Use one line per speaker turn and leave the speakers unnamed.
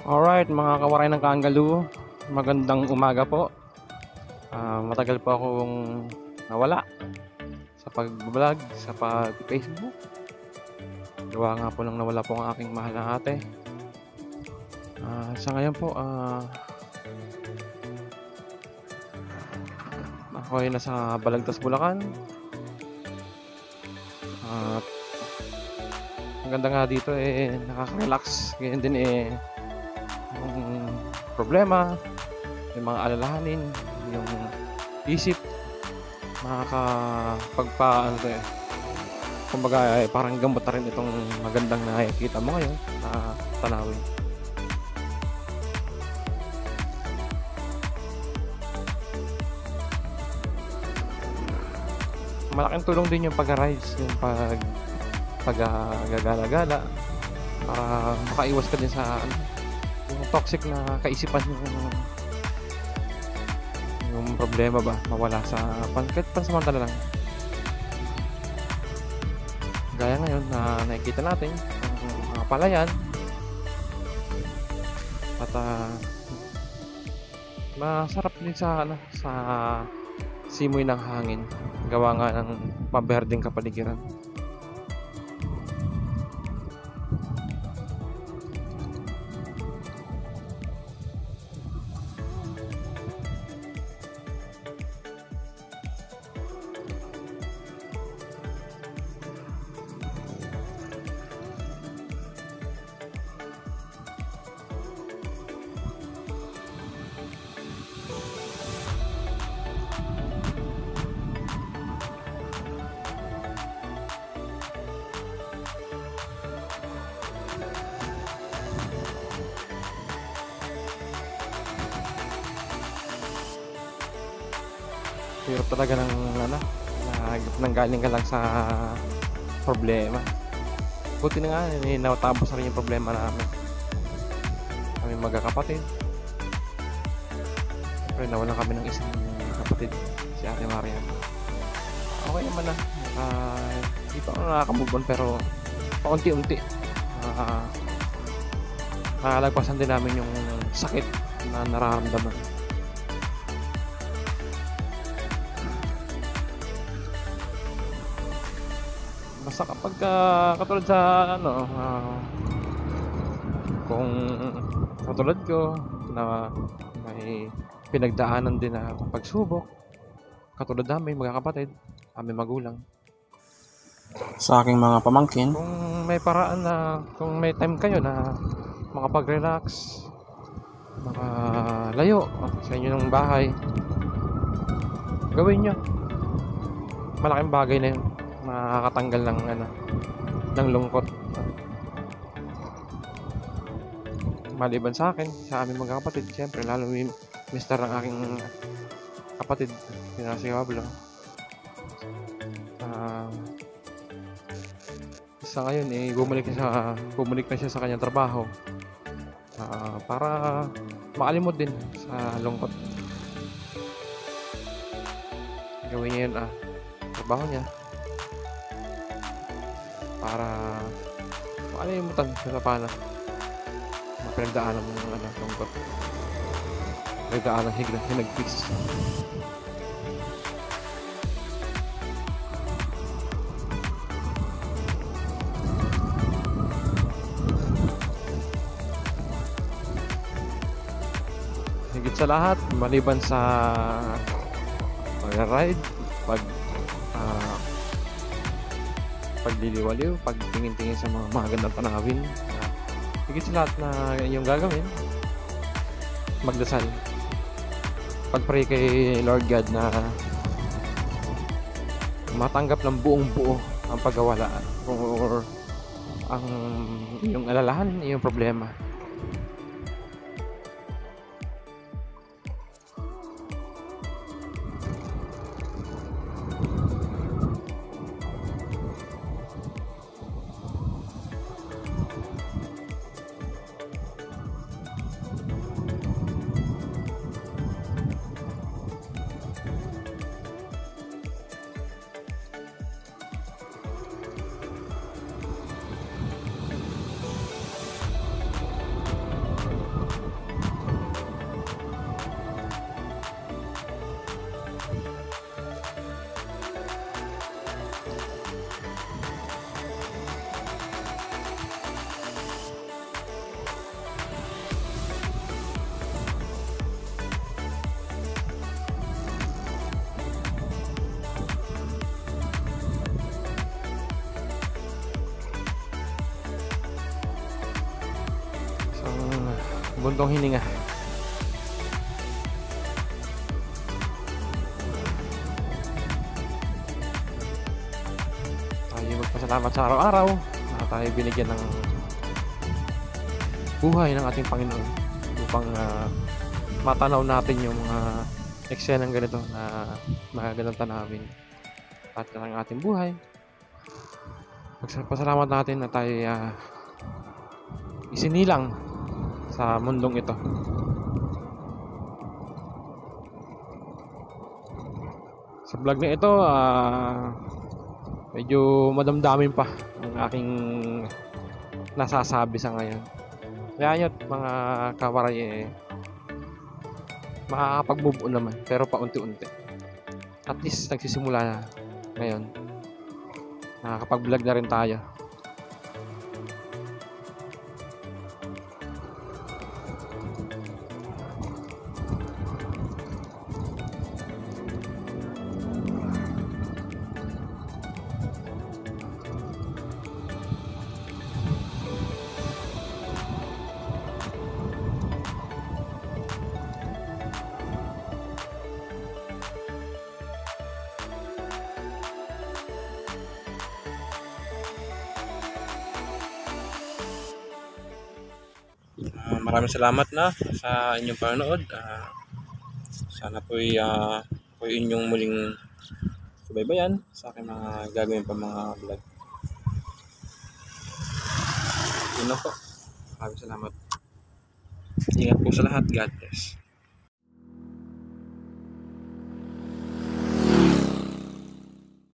Alright, mga kawaray ng Kaangalu, magandang umaga po. Matagal po akong nawala sa pag-vlog, sa pag-Facebook. Gawa nga po nang nawala po ang aking mahal na ate. Sa ngayon po, ako ay nasa Balagtas, Bulacan. At ang ganda nga dito nakaka-relax. Ganyan din yung problema, yung mga alalahanin, yung isip, kumbaga parang gamot na rin itong magandang nakikita mo ngayon na tanawin. Malaking tulong din yung pag-rides, yung pag-gagala-gala para makaiwas ka din sa yung toxic na kaisipan, yung problema ba mawala sa kahit pansamantala lang. Gaya ngayon na nakikita natin ang mga palayan at masarap din sa simoy ng hangin, gawa nga ng paberdeng kapaligiran. Hirap talaga nang galing ka lang sa problema. Buti na nga, natapos na rin yung problema namin. Kami magkakapatid. Siyempre, nawalan kami ng isang kapatid, si Ate Marian. Okay naman na. Hindi pa ako nakaka-move on, pero paunti-unti. Nakalagpasan din namin yung sakit na nararamdaman. Basta kapag katulad sa kung katulad ko na may pinagdaanan din na pagsubok, katulad namin magkakapatid, kami magulang, sa aking mga pamangkin, kung may paraan kung may time kayo na makapag-relax, makalayo sa inyo ng bahay, gawin nyo. Malaking bagay na yun, makakatanggal ng lungkot. Maliban sa akin, sa aming magkakapatid, siyempre lalo yung mister ng aking kapatid, si Pablo. Sa ngayon bumalik na siya sa kanyang trabaho, para makalimot din sa lungkot. Gawin niya yun, trabaho niya, para makalimutan sa paano mapinagdaanan mo ng lungkot, pinagdaanan hinagpis. Higit sa lahat, maliban sa pag-ride, pagliliwaliw, pagtingin-tingin sa mga magandang tanawin, higit sa lahat na inyong gagawin, magdasal, pag-pray kay Lord God na matanggap ng buong buo ang pagkawala or ang iyong alalahan, iyong problema. Buntong hininga. Tayo magpasalamat sa araw-araw na tayo binigyan ng buhay ng ating Panginoon upang matanaw natin yung mga eksenang ganito na magagandang tanawin at ng ating buhay. Pasalamat natin na tayo isinilang sa mundong ito. Sa vlog na ito, medyo madamdamin pa ang aking nasasabi sa ngayon. Kaya yun, mga kawaray, makakapag-move on naman, pero paunti-unti. At least nagsisimula na ngayon. Nakakapag-vlog na rin tayo. Maraming salamat na sa inyong panonood. Sana po'y inyong muling subaybayan sa aking mga gagawin pa mga vlog. Yun lang po. Maraming salamat. Ingat po sa lahat. God bless.